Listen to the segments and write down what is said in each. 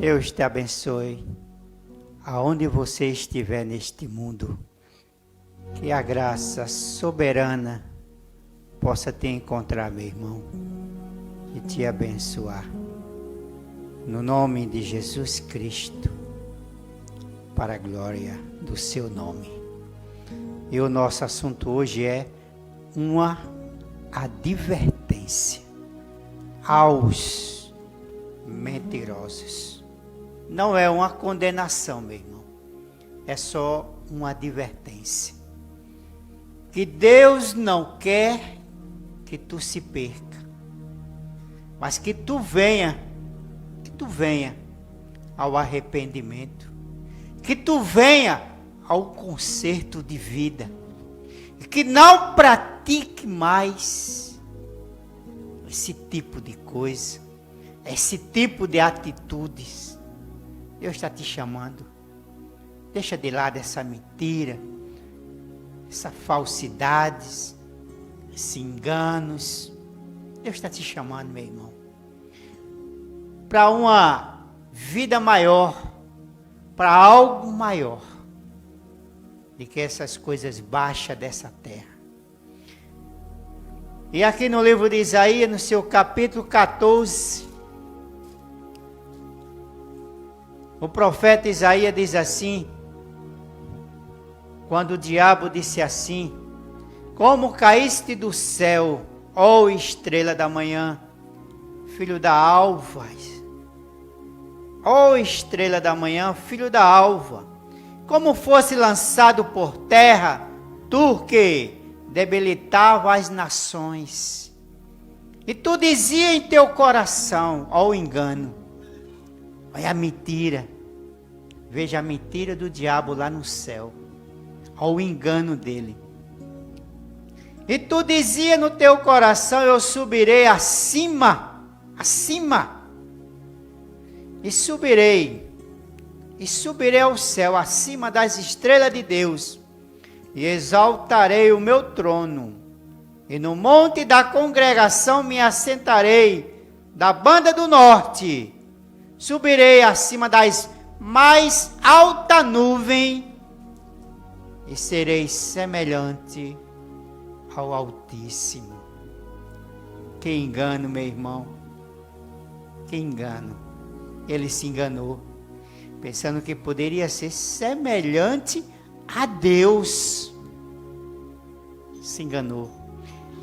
Deus te abençoe, aonde você estiver neste mundo, que a graça soberana possa te encontrar, meu irmão, e te abençoar. No nome de Jesus Cristo, para a glória do seu nome. E o nosso assunto hoje é uma advertência aos mentirosos. Não é uma condenação, meu irmão. É só uma advertência. Que Deus não quer que tu se perca, mas que tu venha ao arrependimento, que tu venha ao conserto de vida, e que não pratique mais esse tipo de coisa, esse tipo de atitudes. Deus está te chamando. Deixa de lado essa mentira, essas falsidades, esses enganos. Deus está te chamando, meu irmão, para uma vida maior, para algo maior do que essas coisas baixas dessa terra. E aqui no livro de Isaías, no seu capítulo 14, o profeta Isaías diz assim, quando o diabo disse assim: como caíste do céu, ó estrela da manhã, filho da alva, ó estrela da manhã, filho da alva, como fosse lançado por terra, tu que debilitava as nações. E tu dizia em teu coração, ó o engano, olha a mentira, veja a mentira do diabo lá no céu, ó o engano dele. E tu dizia no teu coração, eu subirei acima, e subirei ao céu, acima das estrelas de Deus, e exaltarei o meu trono, e no monte da congregação me assentarei, da banda do norte, subirei acima das mais alta nuvem, e serei semelhante ao Altíssimo. Que engano, meu irmão, que engano. Ele se enganou, pensando que poderia ser semelhante a Deus. Se enganou.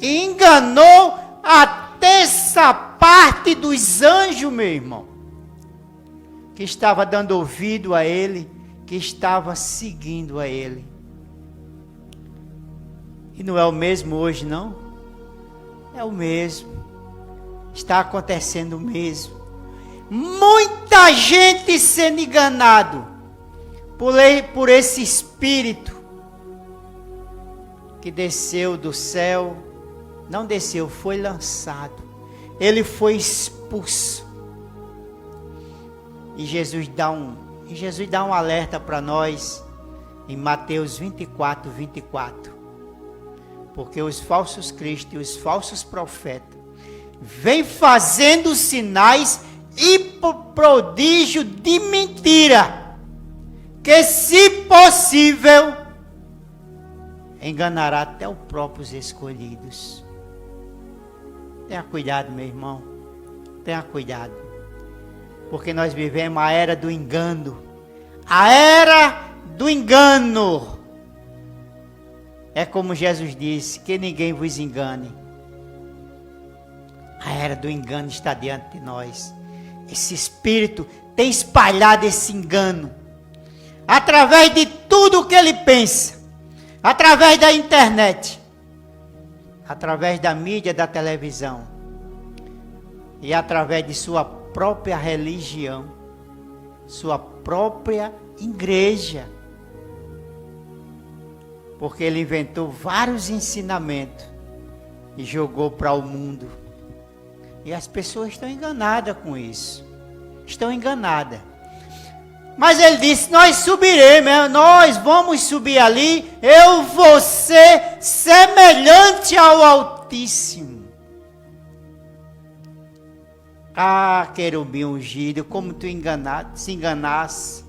E enganou a terça parte dos anjos, meu irmão, que estava dando ouvido a ele, que estava seguindo a ele. E não é o mesmo hoje, não? É o mesmo. Está acontecendo o mesmo. Muita gente sendo enganado por esse espírito que desceu do céu. Não desceu, foi lançado. Ele foi expulso. E Jesus dá um alerta para nós em Mateus 24, 24. Porque os falsos cristos e os falsos profetas vêm fazendo sinais e prodígio de mentira, que se possível enganará até os próprios escolhidos. Tenha cuidado, meu irmão, tenha cuidado, porque nós vivemos a era do engano. A era do engano. É como Jesus disse, que ninguém vos engane. A era do engano está diante de nós. Esse espírito tem espalhado esse engano, através de tudo que ele pensa, através da internet, através da mídia, da televisão, e através de sua própria religião, sua própria igreja. Porque ele inventou vários ensinamentos e jogou para o mundo. E as pessoas estão enganadas com isso. Estão enganadas. Mas ele disse, nós subiremos, nós vamos subir ali, eu vou ser semelhante ao Altíssimo. Ah, querubim ungido, como tu se enganasse.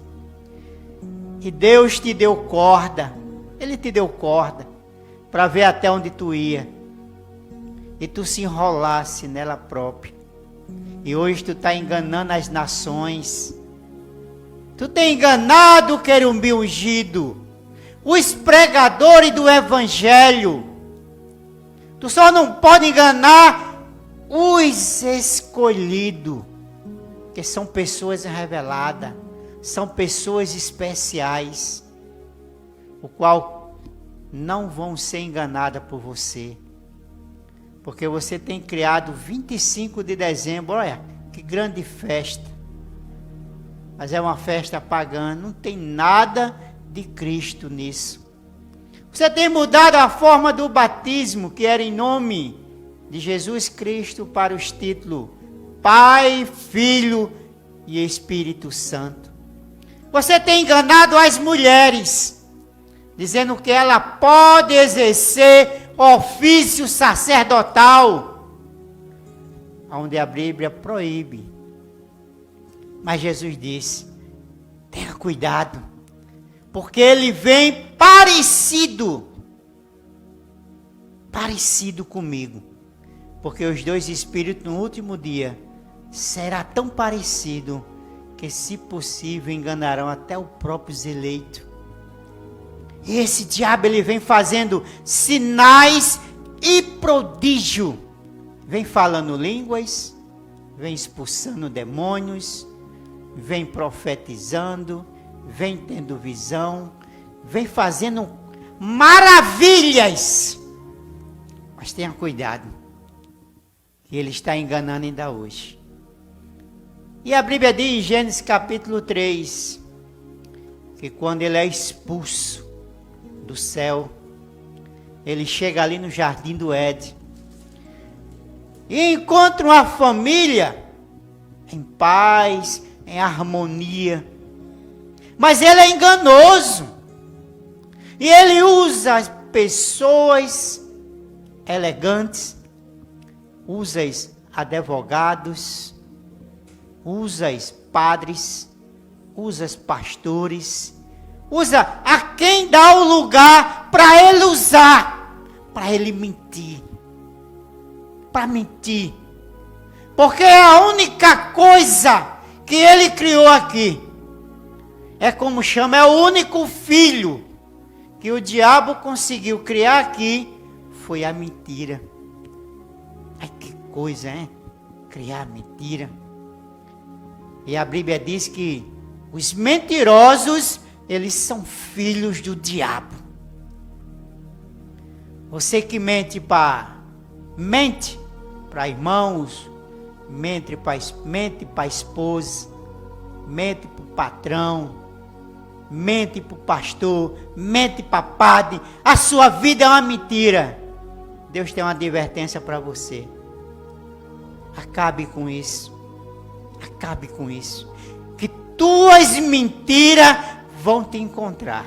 E Deus te deu corda. Ele te deu corda para ver até onde tu ia. E tu se enrolasse nela própria. E hoje tu está enganando as nações. Tu tem enganado o querubim ungido, os pregadores do evangelho. Tu só não pode enganar os escolhidos, que são pessoas reveladas, são pessoas especiais, o qual não vão ser enganadas por você. Porque você tem criado 25 de dezembro, olha, que grande festa. Mas é uma festa pagã, não tem nada de Cristo nisso. Você tem mudado a forma do batismo, que era em nome de Jesus Cristo, para os títulos Pai, Filho e Espírito Santo. Você tem enganado as mulheres, dizendo que ela pode exercer ofício sacerdotal, onde a Bíblia proíbe. Mas Jesus disse, tenha cuidado, porque ele vem parecido comigo. Porque os dois espíritos no último dia será tão parecido que, se possível, enganarão até os próprios eleitos. E esse diabo, ele vem fazendo sinais e prodígio. Vem falando línguas, vem expulsando demônios, vem profetizando, vem tendo visão, vem fazendo maravilhas. Mas tenha cuidado, que ele está enganando ainda hoje. E a Bíblia diz em Gênesis capítulo 3, que quando ele é expulso do céu, ele chega ali no jardim do Éden e encontra uma família em paz, em harmonia. Mas ele é enganoso. E ele usa as pessoas elegantes, usa advogados, usa padres, usa pastores, usa a quem dá o lugar para ele usar, para ele mentir. Para mentir. Porque é a única coisa que ele criou aqui. É como chama, é o único filho que o diabo conseguiu criar aqui, foi a mentira. Ai, que coisa, hein? Criar mentira. E a Bíblia diz que os mentirosos, eles são filhos do diabo. Você que mente para irmãos, mente para a esposa, mente para o patrão, mente para o pastor, mente para padre, a sua vida é uma mentira. Deus tem uma advertência para você. Acabe com isso. Acabe com isso. Que tuas mentiras vão te encontrar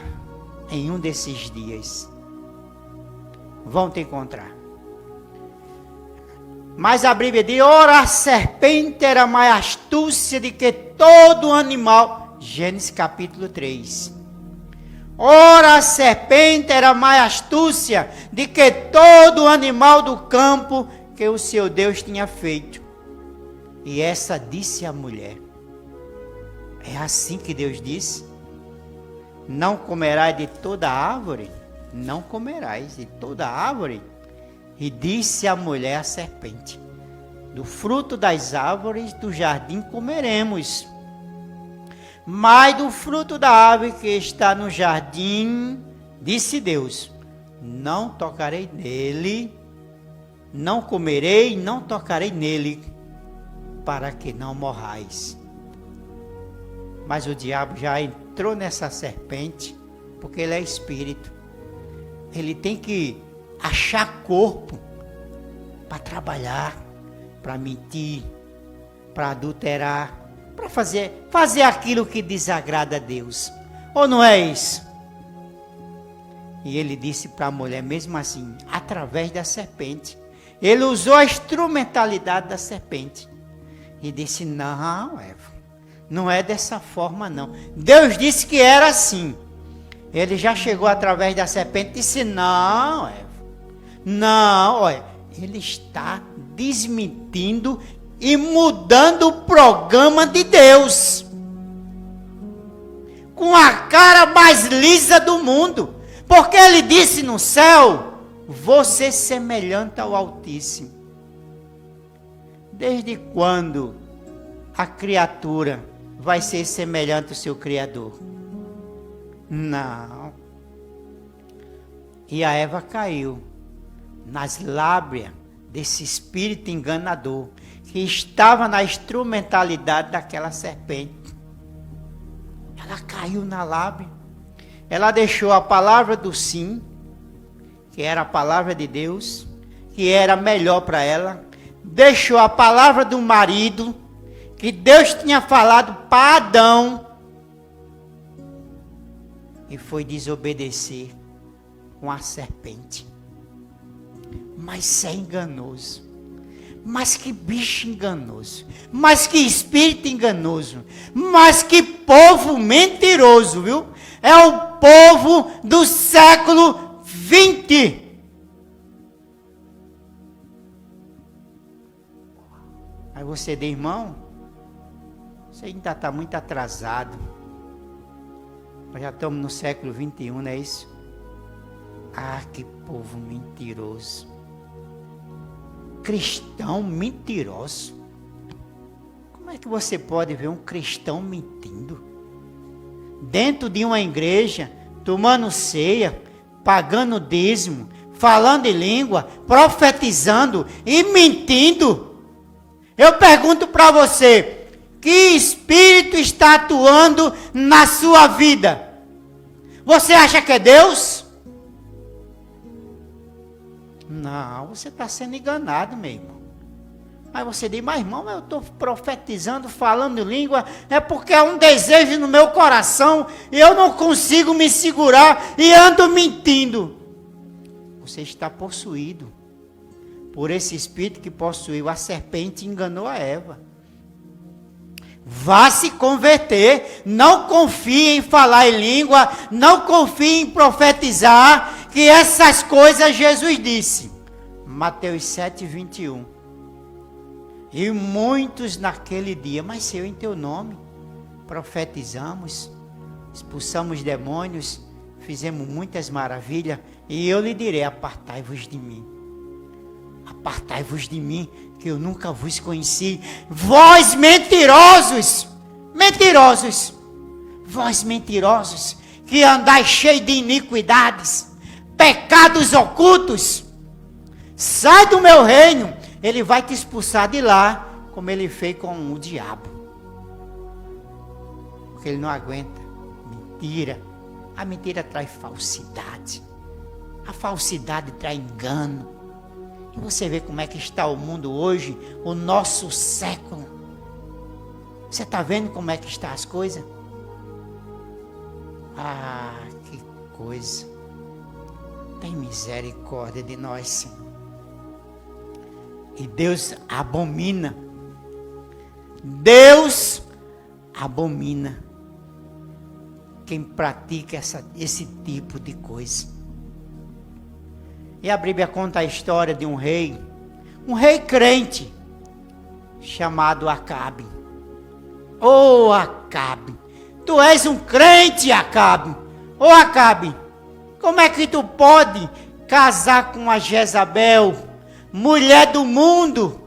em um desses dias. Vão te encontrar. Mas a Bíblia diz, ora a serpente era mais astúcia do que todo animal. Gênesis capítulo 3. Ora a serpente era mais astúcia do que todo animal do campo que o seu Deus tinha feito. E essa disse a mulher. É assim que Deus disse. Não comerás de toda árvore. Não comerás de toda árvore. E disse a mulher à serpente, do fruto das árvores do jardim comeremos, mas do fruto da árvore que está no jardim, disse Deus, não tocarei nele, não comerei, não tocarei nele, para que não morrais. Mas o diabo já entrou nessa serpente, porque ele é espírito. Ele tem que achar corpo para trabalhar, para mentir, para adulterar, para fazer aquilo que desagrada a Deus. Ou não é isso? E ele disse para a mulher, mesmo assim, através da serpente. Ele usou a instrumentalidade da serpente. E disse, não, Eva, não é dessa forma não. Deus disse que era assim. Ele já chegou através da serpente e disse, não, Eva, não, olha, ele está desmentindo e mudando o programa de Deus. Com a cara mais lisa do mundo. Porque ele disse no céu, você semelhante ao Altíssimo. Desde quando a criatura vai ser semelhante ao seu Criador? Não. E a Eva caiu nas lábias desse espírito enganador que estava na instrumentalidade daquela serpente. Ela caiu na lábia. Ela deixou a palavra do sim, que era a palavra de Deus, que era melhor para ela. Deixou a palavra do marido, que Deus tinha falado para Adão, e foi desobedecer com a serpente. Mas isso é enganoso. Mas que bicho enganoso. Mas que espírito enganoso. Mas que povo mentiroso, viu? É o povo do século 20. Aí você diz, irmão, você ainda está muito atrasado. Nós já estamos no século 21, não é isso? Ah, que povo mentiroso. Cristão mentiroso. Como é que você pode ver um cristão mentindo? Dentro de uma igreja, tomando ceia, pagando dízimo, falando em língua, profetizando e mentindo. Eu pergunto para você, que espírito está atuando na sua vida? Você acha que é Deus? Não, você está sendo enganado, meu irmão. Aí você diz, mas irmão, eu estou profetizando, falando em língua, é porque é um desejo no meu coração, e eu não consigo me segurar, e ando mentindo. Você está possuído por esse espírito que possuiu a serpente e enganou a Eva. Vá se converter, não confie em falar em língua, não confie em profetizar, que essas coisas Jesus disse. Mateus 7, 21. E muitos naquele dia, mas Senhor, em teu nome, profetizamos, expulsamos demônios, fizemos muitas maravilhas, e eu lhe direi, apartai-vos de mim. Apartai-vos de mim, que eu nunca vos conheci. Vós mentirosos, mentirosos, vós mentirosos, que andais cheios de iniquidades, pecados ocultos, sai do meu reino. Ele vai te expulsar de lá, como ele fez com o diabo. Porque ele não aguenta mentira. A mentira traz falsidade. A falsidade traz engano. E você vê como é que está o mundo hoje, o nosso século. Você está vendo como é que estão as coisas? Ah, que coisa. Tem misericórdia de nós, Senhor. E Deus abomina. Deus abomina quem pratica esse tipo de coisa. E a Bíblia conta a história de um rei crente, chamado Acabe. Ô Acabe, tu és um crente, Acabe. Ô Acabe, como é que tu pode casar com a Jezabel, mulher do mundo,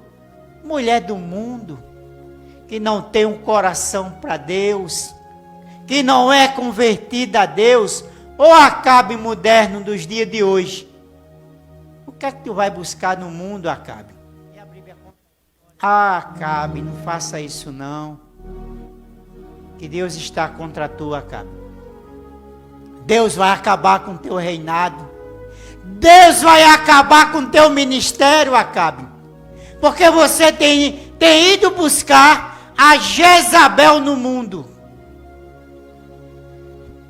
que não tem um coração para Deus, que não é convertida a Deus? Ô Acabe moderno dos dias de hoje, o que é que tu vai buscar no mundo, Acabe? Ah, Acabe, não faça isso não, que Deus está contra tu, Acabe. Deus vai acabar com o teu reinado, Deus vai acabar com o teu ministério, Acabe, porque você tem ido buscar a Jezabel no mundo.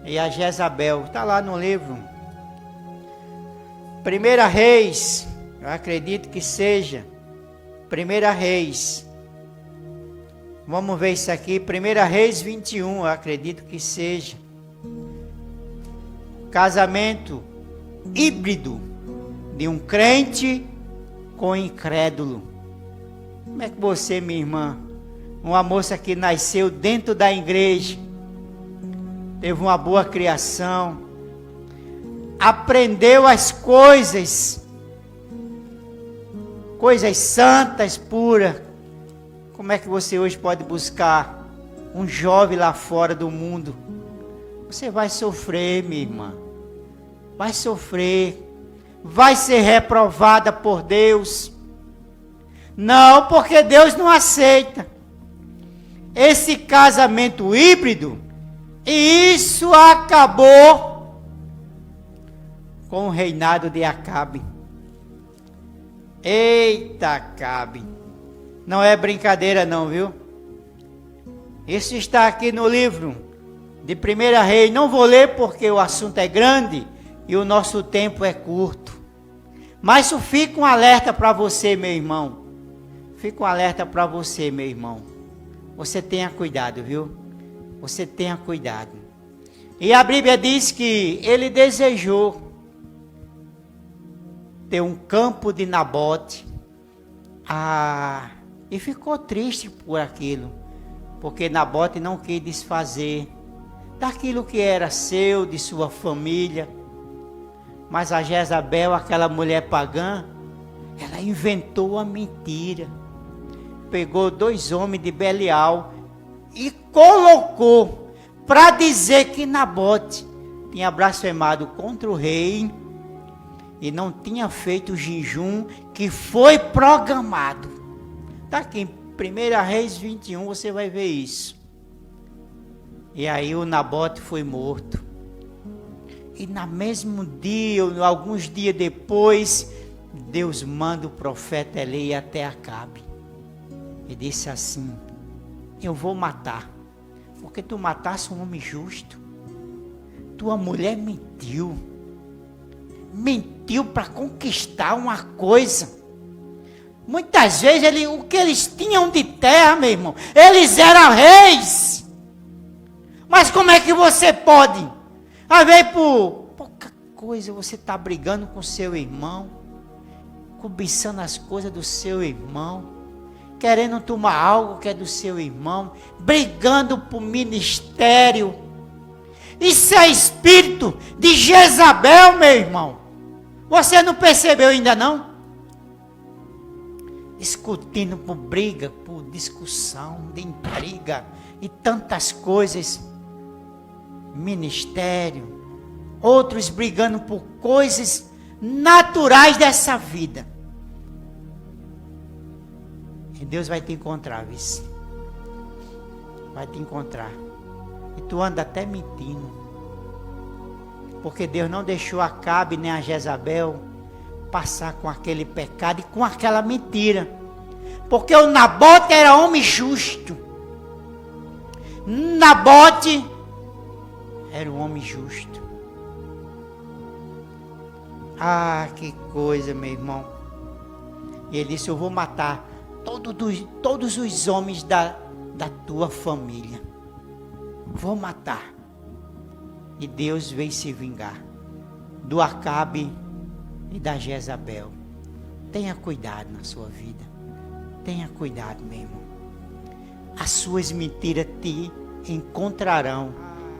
E a Jezabel, está lá no livro 1 Reis, eu acredito que seja 1 Reis, Vamos ver isso aqui, 1 Reis 21, eu acredito que seja. Casamento híbrido de um crente com incrédulo. Como é que você, minha irmã, uma moça que nasceu dentro da igreja, teve uma boa criação, aprendeu as coisas santas, puras. Como é que você hoje pode buscar um jovem lá fora do mundo? Você vai sofrer, minha irmã. Vai sofrer. Vai ser reprovada por Deus. Não, porque Deus não aceita esse casamento híbrido. E isso acabou com o reinado de Acabe. Eita, Acabe. Não é brincadeira não, viu? Isso está aqui no livro de 1 Reis. Não vou ler porque o assunto é grande e o nosso tempo é curto. Mas isso fica um alerta para você, meu irmão. Fica um alerta para você, meu irmão. Você tenha cuidado, viu? Você tenha cuidado. E a Bíblia diz que ele desejou ter um campo de Nabote. E ficou triste por aquilo, porque Nabote não quis desfazer daquilo que era seu, de sua família. Mas a Jezabel, aquela mulher pagã, ela inventou a mentira. Pegou 2 homens de Belial e colocou para dizer que Nabote tinha blasfemado contra o rei e não tinha feito o jejum que foi programado. Está aqui em 1 Reis 21, você vai ver isso. E aí o Nabote foi morto. E no mesmo dia, alguns dias depois, Deus manda o profeta Eli até Acabe. E disse assim: eu vou matar, porque tu mataste um homem justo. Tua mulher mentiu. Mentiu para conquistar uma coisa. Muitas vezes o que eles tinham de terra, meu irmão, eles eram reis. Mas como é que você pode? Às vezes por pouca coisa você está brigando com seu irmão, cobiçando as coisas do seu irmão, querendo tomar algo que é do seu irmão, brigando por ministério. Isso é espírito de Jezabel, meu irmão. Você não percebeu ainda não? Discutindo por briga, por discussão, de intriga e tantas coisas. Ministério, outros brigando por coisas naturais dessa vida. E Deus vai te encontrar, vice. Vai te encontrar. E tu anda até mentindo. Porque Deus não deixou Acabe nem a Jezabel passar com aquele pecado e com aquela mentira. Porque o Nabote era homem justo. Nabote era um homem justo. Ah, que coisa, meu irmão. E ele disse: eu vou matar todos os homens da tua família. Vou matar. E Deus veio se vingar do Acabe e da Jezabel. Tenha cuidado na sua vida. Tenha cuidado, meu irmão. As suas mentiras te encontrarão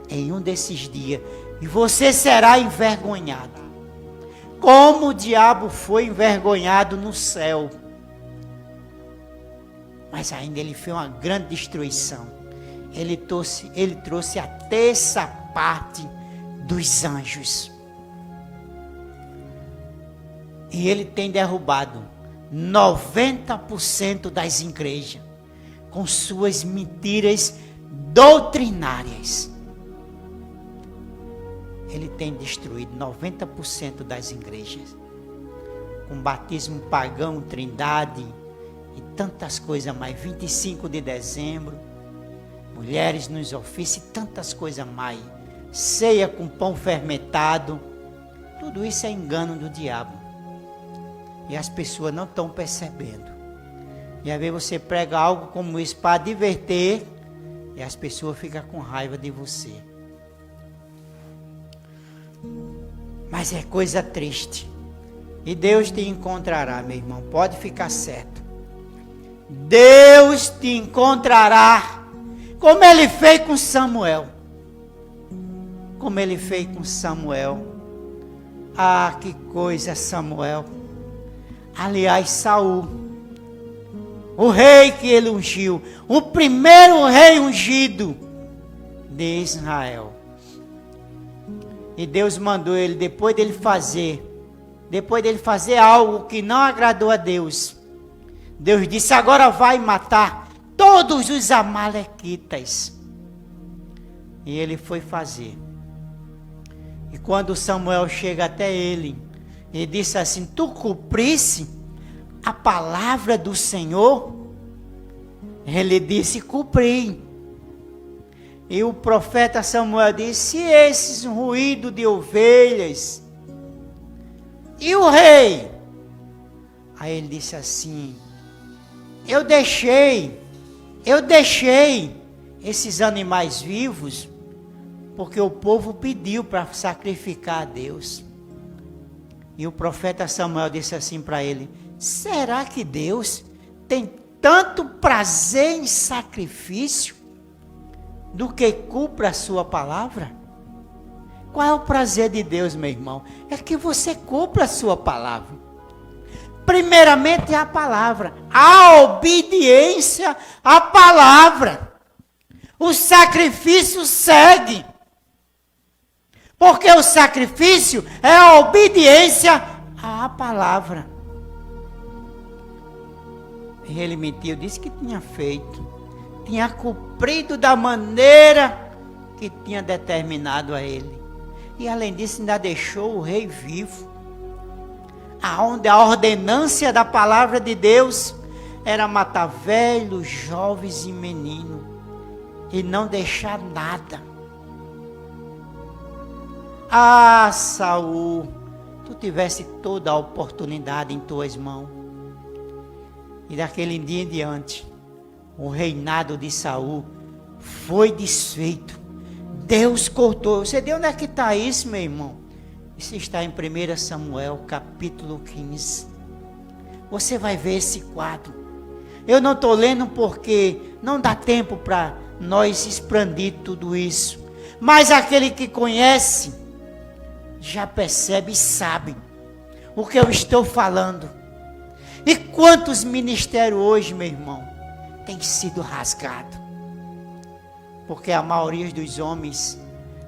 em um desses dias. E você será envergonhado. Como o diabo foi envergonhado no céu. Mas ainda ele fez uma grande destruição. Ele trouxe a terça parte dos anjos. E ele tem derrubado 90% das igrejas com suas mentiras doutrinárias. Ele tem destruído 90% das igrejas com batismo pagão, trindade e tantas coisas mais. 25 de dezembro, mulheres nos ofícios e tantas coisas mais. Ceia com pão fermentado. Tudo isso é engano do diabo. E as pessoas não estão percebendo. E às vezes você prega algo como isso para diverter e as pessoas ficam com raiva de você. Mas é coisa triste. E Deus te encontrará, meu irmão. Pode ficar certo. Deus te encontrará. Como Ele fez com Samuel. Como Ele fez com Samuel. Ah, que coisa, Samuel. Aliás, Saul. O rei que ele ungiu. O primeiro rei ungido de Israel. E Deus mandou ele, depois dele fazer algo que não agradou a Deus. Deus disse, agora vai matar todos os amalequitas. E ele foi fazer. E quando Samuel chega até ele, ele disse assim, tu cumprisse a palavra do Senhor? Ele disse, cumpri. E o profeta Samuel disse, e esses ruídos de ovelhas? E o rei? Aí ele disse assim, eu deixei esses animais vivos, porque o povo pediu para sacrificar a Deus. E o profeta Samuel disse assim para ele, será que Deus tem tanto prazer em sacrifício do que cumpra a sua palavra? Qual é o prazer de Deus, meu irmão? É que você cumpra a sua palavra. Primeiramente é a palavra, a obediência à palavra. O sacrifício segue. Porque o sacrifício é a obediência à palavra. E ele mentiu, disse que tinha feito. Tinha cumprido da maneira que tinha determinado a ele. E além disso ainda deixou o rei vivo. Aonde a ordenância da palavra de Deus era matar velhos, jovens e meninos. E não deixar nada. Ah, Saul, tu tivesse toda a oportunidade em tuas mãos. E daquele dia em diante, o reinado de Saul foi desfeito. Deus cortou. Você vê onde é que está isso, meu irmão? Isso está em 1 Samuel, capítulo 15. Você vai ver esse quadro. Eu não estou lendo porque não dá tempo para nós expandir tudo isso. Mas aquele que conhece, já percebe e sabe o que eu estou falando. E quantos ministérios hoje, meu irmão, tem sido rasgado? Porque a maioria dos homens,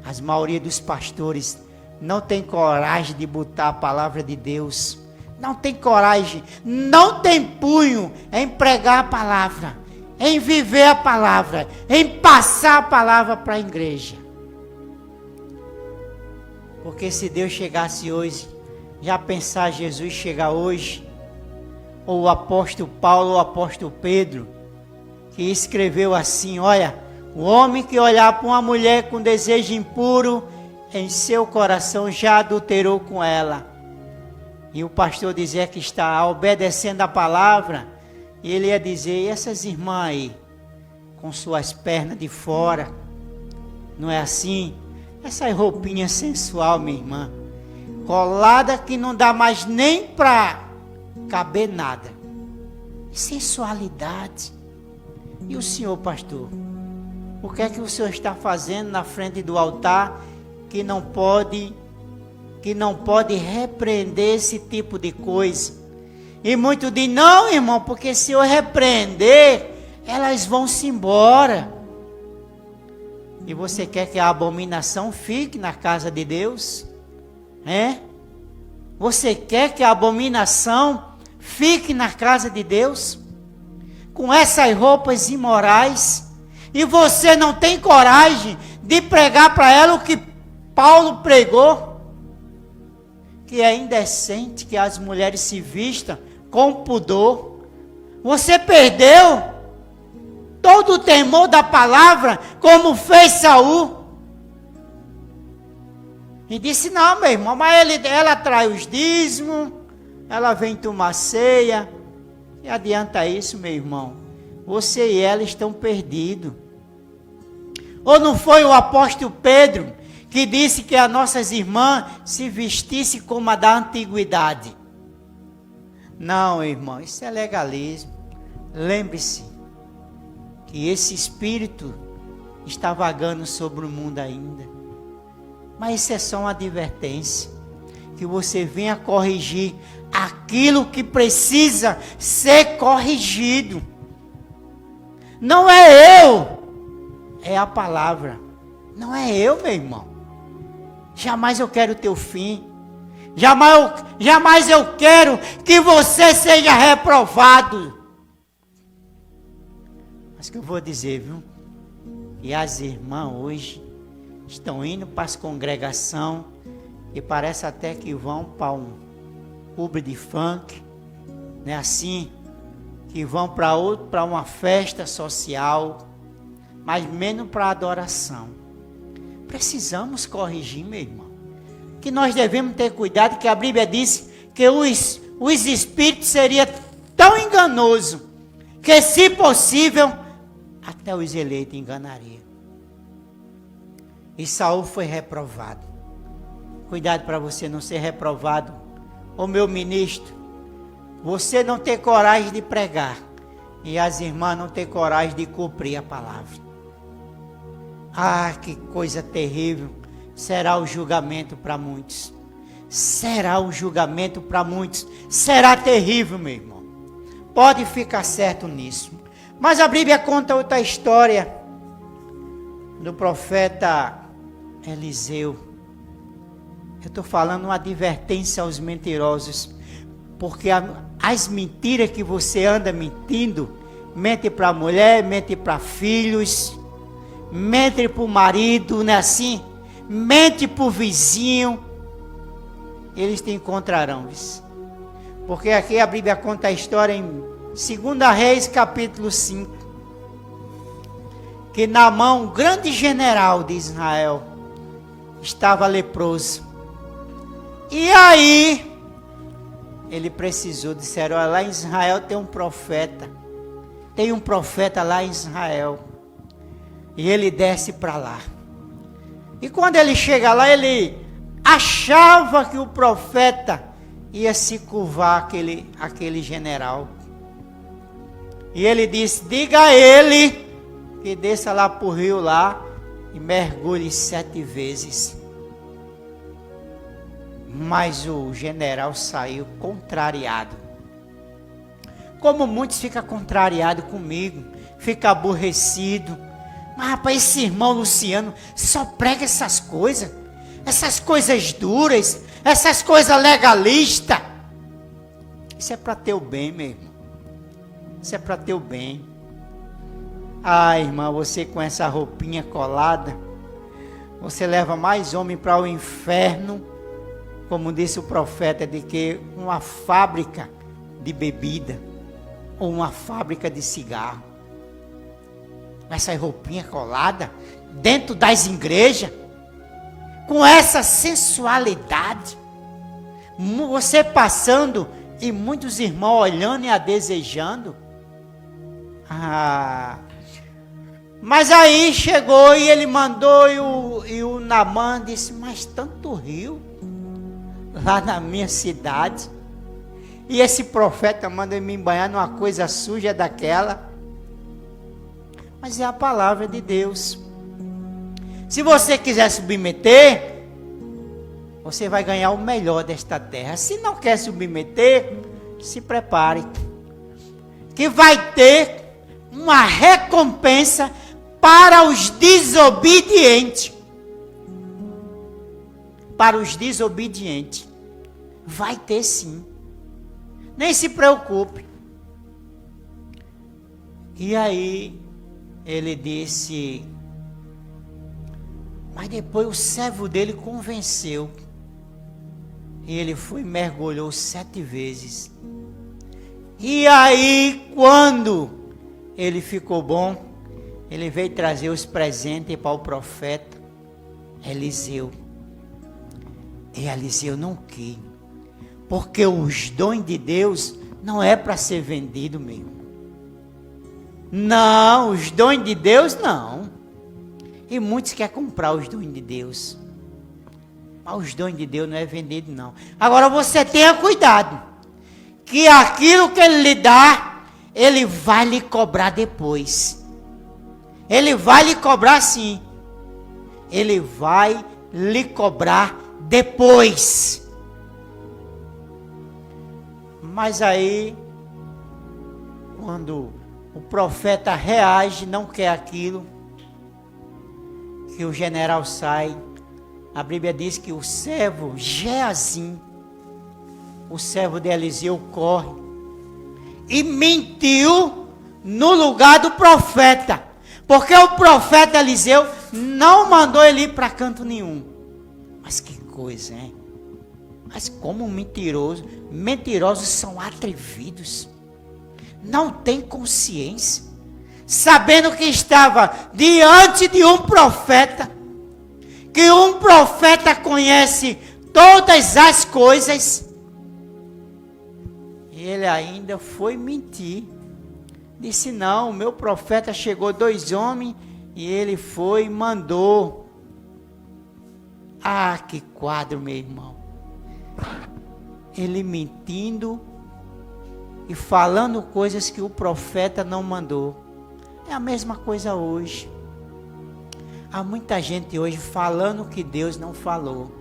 a maioria dos pastores, não tem coragem de botar a palavra de Deus. Não tem coragem, não tem punho em pregar a palavra, em viver a palavra, em passar a palavra para a igreja. Porque se Deus chegasse hoje, já pensar Jesus chegar hoje, ou o apóstolo Paulo ou o apóstolo Pedro, que escreveu assim, olha, o homem que olhar para uma mulher com desejo impuro, em seu coração já adulterou com ela. E o pastor dizia que está obedecendo a palavra, e ele ia dizer, e essas irmãs aí, com suas pernas de fora, não é assim? Essa roupinha sensual, minha irmã, colada que não dá mais nem para caber nada. Sensualidade. E o senhor, pastor? O que é que o senhor está fazendo na frente do altar que não pode repreender esse tipo de coisa? E muito dizem, não, irmão, porque se eu repreender, elas vão se embora. E você quer que a abominação fique na casa de Deus? Você quer que a abominação fique na casa de Deus? Com essas roupas imorais? E você não tem coragem de pregar para ela o que Paulo pregou? Que é indecente que as mulheres se vistam com pudor. Você perdeu todo o temor da palavra, como fez Saul. E disse, não, meu irmão, mas ela traz os dízimos, ela vem tomar ceia. E adianta isso, meu irmão? Você e ela estão perdidos. Ou não foi o apóstolo Pedro que disse que as nossas irmãs se vestissem como a da antiguidade? Não, irmão, isso é legalismo. Lembre-se que esse espírito está vagando sobre o mundo ainda. Mas isso é só uma advertência. Que você venha corrigir aquilo que precisa ser corrigido. Não é eu, é a palavra. Não é eu, meu irmão. Jamais eu quero o teu fim. Jamais eu quero que você seja reprovado. Mas que eu vou dizer, viu? E as irmãs hoje estão indo para as congregações e parece até que vão para um clube de funk, né? Assim, que vão para uma festa social, mas menos para adoração. Precisamos corrigir, meu irmão. Que nós devemos ter cuidado, que a Bíblia diz que os espíritos seriam tão enganosos, que se possível, até os eleitos enganariam. E Saul foi reprovado. Cuidado para você não ser reprovado. Ô meu ministro, você não ter coragem de pregar, e as irmãs não ter coragem de cumprir a palavra. Ah, que coisa terrível. Será o julgamento para muitos. Será o julgamento para muitos. Será terrível, meu irmão. Pode ficar certo nisso. Mas a Bíblia conta outra história do profeta Eliseu. Eu estou falando uma advertência aos mentirosos. Porque as mentiras que você anda mentindo, mente para a mulher, mente para filhos, mente para o marido, não é assim? Mente para o vizinho, eles te encontrarão. Porque aqui a Bíblia conta a história em 2 Reis, capítulo 5. Que Naamã, um grande general de Israel, estava leproso. E aí, ele precisou, disseram, olha, lá em Israel tem um profeta. Tem um profeta lá em Israel. E ele desce para lá. E quando ele chega lá, ele achava que o profeta ia se curvar aquele general. E ele disse, diga a ele que desça lá para o rio lá e mergulhe 7 vezes. Mas o general saiu contrariado. Como muitos ficam contrariados comigo, ficam aborrecidos. Mas rapaz, esse irmão Luciano só prega essas coisas duras, essas coisas legalistas. Isso é para teu bem, meu irmão. Isso é para teu bem. Ah, irmã, você com essa roupinha colada, você leva mais homem para o inferno, como disse o profeta, de que uma fábrica de bebida ou uma fábrica de cigarro. Essa roupinha colada dentro das igrejas, com essa sensualidade, você passando e muitos irmãos olhando e a desejando. Mas aí chegou e ele mandou e o Naamã disse, mas tanto rio lá na minha cidade, e esse profeta manda me banhar numa coisa suja daquela. Mas é a palavra de Deus. Se você quiser submeter, você vai ganhar o melhor desta terra. Se não quer submeter, se prepare, que vai ter uma recompensa para os desobedientes. Para os desobedientes. Vai ter sim. Nem se preocupe. E aí ele disse, mas depois o servo dele convenceu. E ele foi e mergulhou 7 vezes. E aí, quando ele ficou bom, ele veio trazer os presentes para o profeta Eliseu. E Eliseu não quis. Porque os dons de Deus não é para ser vendido, meu irmão. Não, os dons de Deus não. E muitos querem comprar os dons de Deus. Mas os dons de Deus não é vendido, não. Agora você tenha cuidado, que aquilo que Ele lhe dá, Ele vai lhe cobrar depois. Ele vai lhe cobrar sim. Ele vai lhe cobrar depois. Mas aí, quando o profeta reage, não quer aquilo, que o general sai, a Bíblia diz que o servo Geazim, o servo de Eliseu, corre e mentiu no lugar do profeta, porque o profeta Eliseu não mandou ele ir para canto nenhum. Mas que coisa, hein? Mas como mentirosos são atrevidos, não tem consciência, sabendo que estava diante de um profeta, que um profeta conhece todas as coisas, e ele ainda foi mentir. Disse: não, o meu profeta chegou 2 homens, e ele foi e mandou. Ah, que quadro, meu irmão. Ele mentindo e falando coisas que o profeta não mandou. É a mesma coisa hoje. Há muita gente hoje falando que Deus não falou,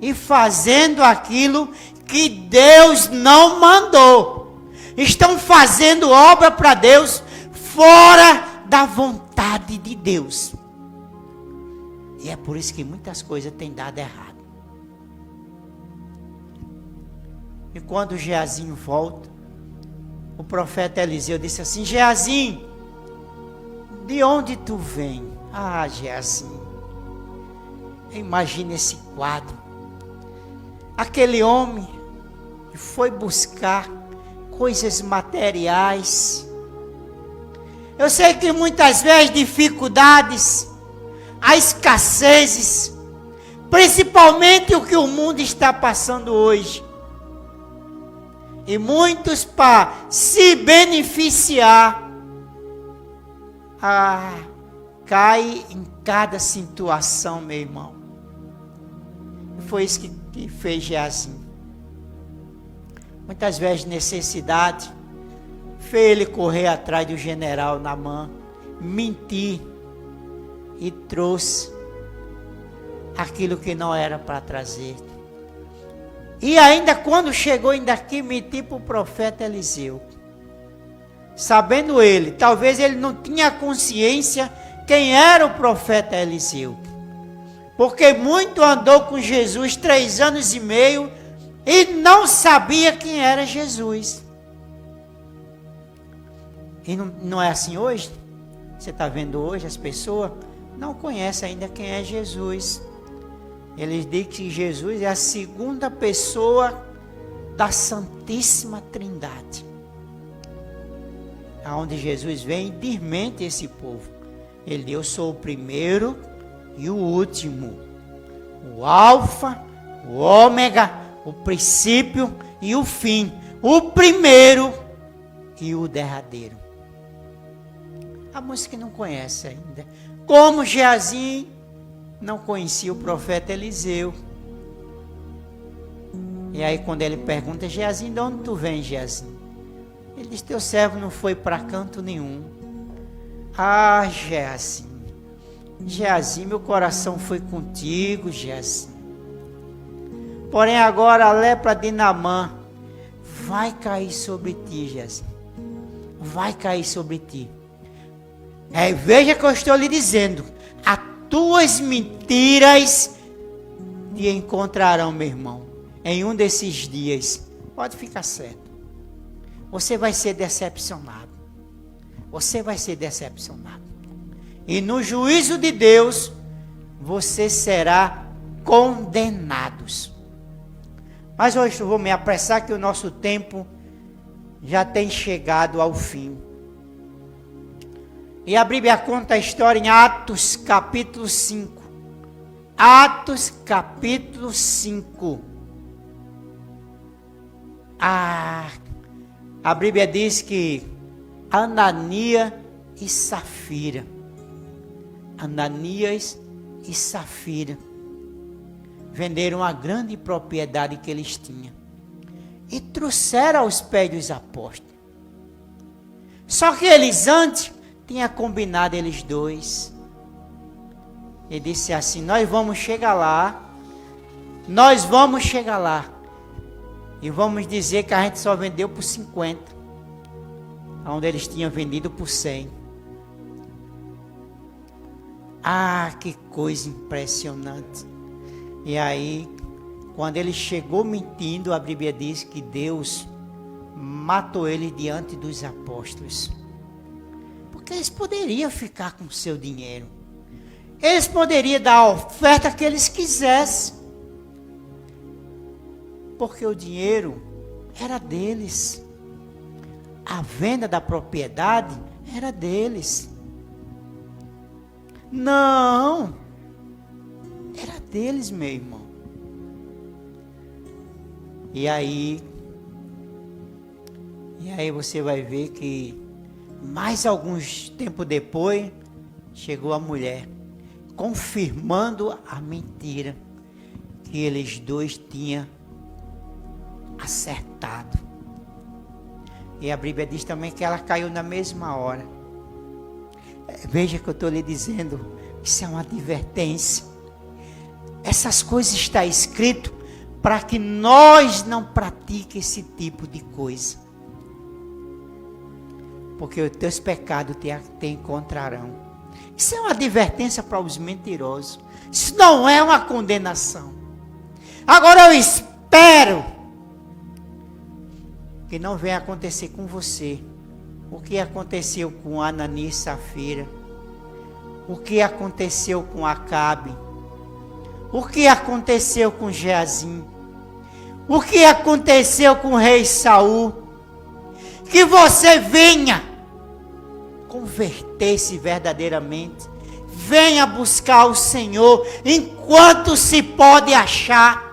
e fazendo aquilo que Deus não mandou. Estão fazendo obra para Deus fora da vontade de Deus. E é por isso que muitas coisas têm dado errado. E quando Geazim volta, o profeta Eliseu disse assim: Geazim, de onde tu vem? Ah, Geazim, imagine esse quadro. Aquele homem que foi buscar coisas materiais. Eu sei que muitas vezes dificuldades, a escassezes, principalmente o que o mundo está passando hoje. E muitos, para se beneficiar, cai em cada situação, meu irmão. E foi isso que fez Geazim. Muitas vezes necessidade fez ele correr atrás do general Naamã, mentir, e trouxe aquilo que não era para trazer. E ainda quando chegou, ainda aqui mentir para o profeta Eliseu. Sabendo ele, talvez ele não tinha consciência quem era o profeta Eliseu. Porque muito andou com Jesus 3 anos e meio e não sabia quem era Jesus. E não é assim hoje? Você está vendo hoje as pessoas não conhecem ainda quem é Jesus. Eles dizem que Jesus é a 2ª pessoa da Santíssima Trindade. Aonde Jesus vem e desmente esse povo. Ele diz: eu sou o primeiro e o último, o alfa, o ômega, o princípio e o fim, o primeiro e o derradeiro. Há muitos que não conhecem ainda. Como Geazim não conhecia o profeta Eliseu. E aí quando ele pergunta: Geazim, de onde tu vem, Geazim? Ele diz: teu servo não foi para canto nenhum. Ah, Geazim, meu coração foi contigo, Geazim. Porém agora a lepra de Naamã vai cair sobre ti, Geazim. Vai cair sobre ti. Veja que eu estou lhe dizendo, as tuas mentiras te encontrarão, meu irmão, em um desses dias. Pode ficar certo. Você vai ser decepcionado. Você vai ser decepcionado. E no juízo de Deus, você será condenado. Mas hoje eu vou me apressar, que o nosso tempo já tem chegado ao fim. E a Bíblia conta a história em Atos capítulo 5. Atos capítulo 5. A Bíblia diz que Ananias e Safira, venderam a grande propriedade que eles tinham e trouxeram aos pés dos apóstolos. Só que eles antes tinham combinado, eles dois. Ele disse assim: nós vamos chegar lá e vamos dizer que a gente só vendeu por 50, onde eles tinham vendido por 100. Ah, que coisa impressionante. E aí, quando ele chegou mentindo, a Bíblia diz que Deus matou ele diante dos apóstolos. Porque eles poderiam ficar com o seu dinheiro. Eles poderiam dar a oferta que eles quisessem. Porque o dinheiro era deles. A venda da propriedade era deles. Não, era deles, meu irmão. E aí você vai ver que mais alguns tempo depois chegou a mulher, confirmando a mentira que eles dois tinham acertado. E a Bíblia diz também que ela caiu na mesma hora. Veja que eu estou lhe dizendo, isso é uma advertência. Essas coisas estão escritas para que nós não pratiquemos esse tipo de coisa. Porque os teus pecados te encontrarão. Isso é uma advertência para os mentirosos. Isso não é uma condenação. Agora eu espero que não venha acontecer com você o que aconteceu com Ananias e Safira, o que aconteceu com Acabe, o que aconteceu com Geazim, o que aconteceu com o rei Saul. Que você venha converter-se verdadeiramente, venha buscar o Senhor enquanto se pode achar,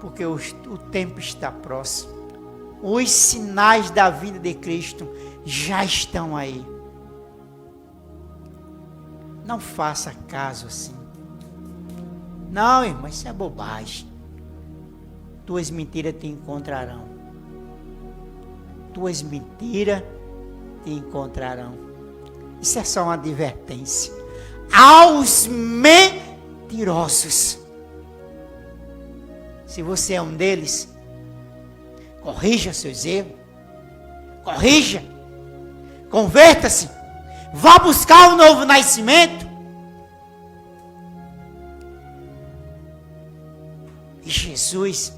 porque o tempo está próximo. Os sinais da vinda de Cristo já estão aí. Não faça caso assim. Não, irmão, isso é bobagem. Tuas mentiras te encontrarão. Tuas mentiras te encontrarão. Isso é só uma advertência aos mentirosos. Se você é um deles, corrija seus erros. Corrija. Converta-se. Vá buscar um novo nascimento. E Jesus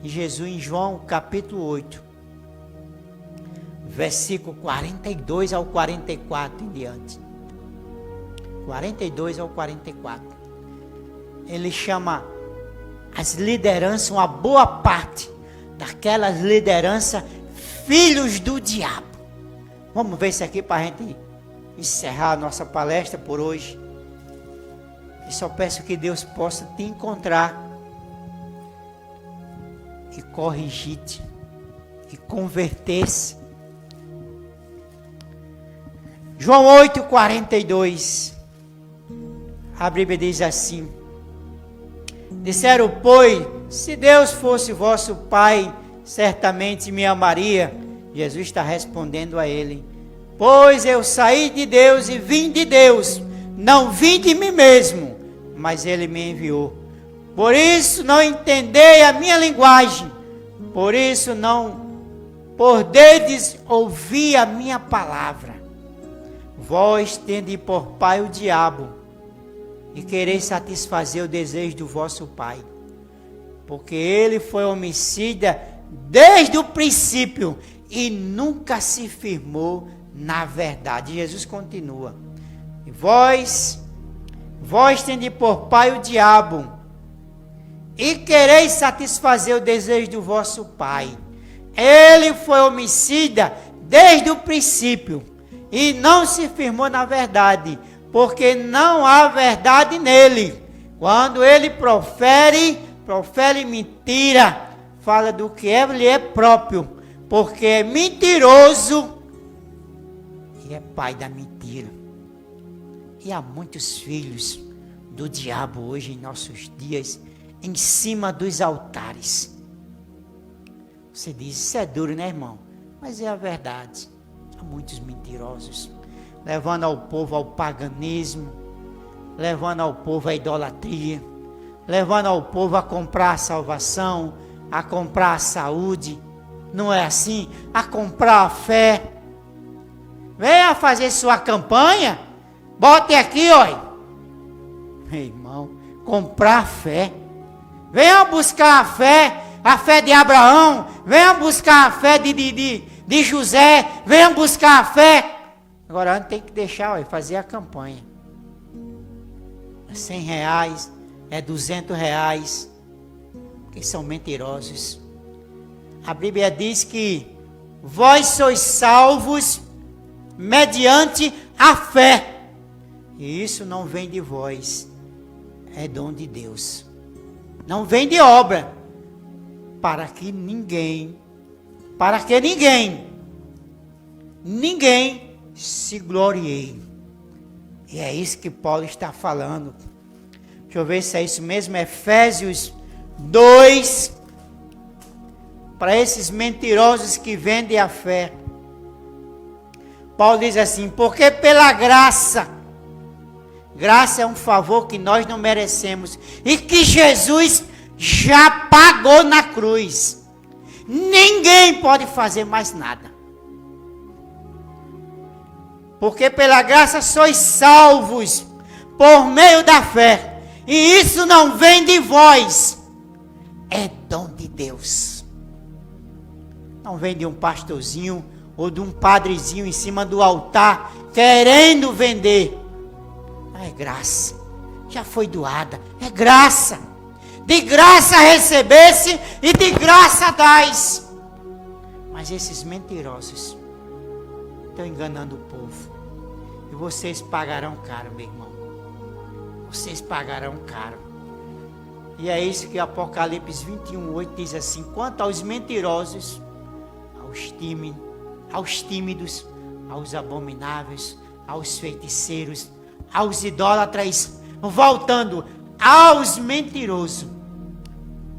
em João capítulo 8, versículo 42 ao 44 em diante. 42 ao 44. Ele chama as lideranças, uma boa parte daquelas lideranças, filhos do diabo. Vamos ver isso aqui para a gente encerrar a nossa palestra por hoje. E só peço que Deus possa te encontrar e corrigir-te e converter-se. João 8:42. A Bíblia diz assim: disseram, pois, se Deus fosse vosso Pai, certamente me amaria. Jesus está respondendo a ele: pois eu saí de Deus e vim de Deus, não vim de mim mesmo, mas Ele me enviou. Por isso não entendei a minha linguagem, por isso não podedes ouvir a minha palavra. Vós tende por pai o diabo, e quereis satisfazer o desejo do vosso pai, porque ele foi homicida desde o princípio e nunca se firmou na verdade. Jesus continua: e vós tende por pai o diabo, e quereis satisfazer o desejo do vosso pai. Ele foi homicida desde o princípio e não se firmou na verdade, porque não há verdade nele. Quando ele profere profere mentira, fala do que ele é próprio, porque é mentiroso e é pai da mentira. E há muitos filhos do diabo hoje em nossos dias, em cima dos altares. Você diz, isso é duro, né, irmão? Mas é a verdade. Há muitos mentirosos, levando ao povo ao paganismo, levando ao povo à idolatria, levando ao povo a comprar a salvação, a comprar a saúde, não é assim? A comprar a fé. Venha fazer sua campanha, bote aqui, olha. Meu irmão, comprar a fé. Venha buscar a fé de Abraão, venha buscar a fé de José, venha buscar a fé. Agora antes tem que deixar, olha, fazer a campanha. É R$100, é R$200, que são mentirosos. A Bíblia diz que vós sois salvos mediante a fé. E isso não vem de vós, é dom de Deus. Não vem de obra, para que ninguém se glorie. E é isso que Paulo está falando. Deixa eu ver se é isso mesmo, Efésios 2, para esses mentirosos que vendem a fé. Paulo diz assim, porque pela graça é um favor que nós não merecemos, e que Jesus já pagou na cruz. Ninguém pode fazer mais nada. Porque pela graça sois salvos por meio da fé. E isso não vem de vós, é dom de Deus. Não vem de um pastorzinho ou de um padrezinho em cima do altar querendo vender. É graça, já foi doada, é graça. De graça recebesse e de graça dais. Mas esses mentirosos estão enganando o povo. E vocês pagarão caro, meu irmão. Vocês pagarão caro. E é isso que Apocalipse 21:8 diz assim: quanto aos mentirosos, aos tímidos, aos abomináveis, aos feiticeiros, aos idólatras, voltando aos mentirosos,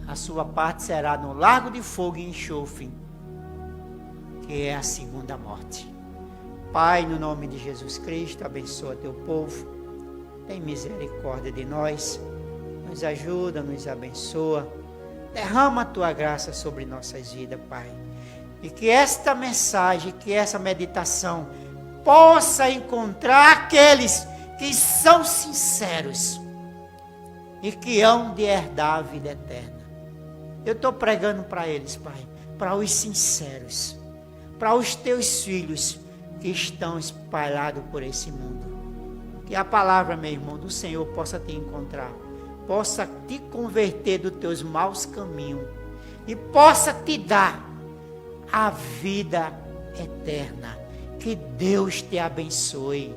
a sua parte será no lago de fogo e enxofre, que é a segunda morte. Pai, no nome de Jesus Cristo, abençoa teu povo, tem misericórdia de nós, nos ajuda, nos abençoa, derrama a tua graça sobre nossas vidas, Pai, e que esta mensagem, que essa meditação possa encontrar aqueles que são sinceros e que hão de herdar a vida eterna. Eu estou pregando para eles, Pai, para os sinceros, para os teus filhos que estão espalhados por esse mundo. Que a palavra, meu irmão, do Senhor possa te encontrar, possa te converter dos teus maus caminhos e possa te dar a vida eterna. Que Deus te abençoe,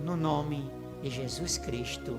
no nome de Jesus Cristo.